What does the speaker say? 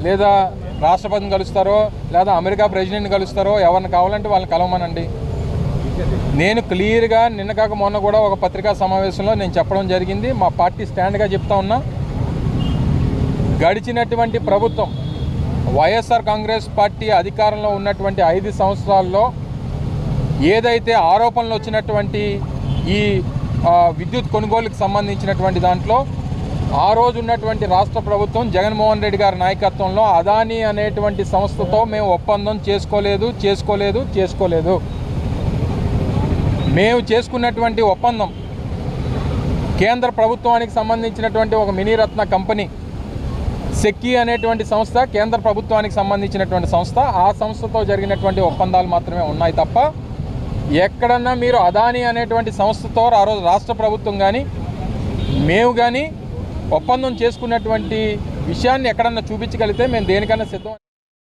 లేదా రాష్ట్రపతిని కలుస్తారో లేదా అమెరికా ప్రెసిడెంట్ని కలుస్తారో ఎవరిని కావాలంటే వాళ్ళని కలవమనండి. నేను క్లియర్గా నిన్న కాక మొన్న కూడా ఒక పత్రికా సమావేశంలో నేను చెప్పడం జరిగింది. మా పార్టీ స్టాండ్గా చెప్తా ఉన్నా. గడిచినటువంటి ప్రభుత్వం వైఎస్ఆర్ కాంగ్రెస్ పార్టీ అధికారంలో ఉన్నటువంటి 5 సంవత్సరాల్లో ఏదైతే ఆరోపణలు వచ్చినటువంటి ఈ విద్యుత్ కొనుగోలుకు సంబంధించినటువంటి దాంట్లో ఆ రోజు ఉన్నటువంటి రాష్ట్ర ప్రభుత్వం జగన్మోహన్ రెడ్డి గారి నాయకత్వంలో అదానీ అనేటువంటి సంస్థతో మేము ఒప్పందం చేసుకోలేదు. మేము చేసుకున్నటువంటి ఒప్పందం కేంద్ర ప్రభుత్వానికి సంబంధించినటువంటి ఒక మినీరత్న కంపెనీ సెక్కీ అనేటువంటి సంస్థ కేంద్ర ప్రభుత్వానికి సంబంధించినటువంటి సంస్థ. ఆ సంస్థతో జరిగినటువంటి ఒప్పందాలు మాత్రమే ఉన్నాయి తప్ప ఎక్కడన్నా మీరు అదానీ అనేటువంటి సంస్థతో ఆ రోజు రాష్ట్ర ప్రభుత్వం కానీ మేము కానీ ఒప్పందం చేసుకున్నటువంటి విషయాన్ని ఎక్కడన్నా చూపించగలిగితే మేము దేనికన్నా సిద్ధం.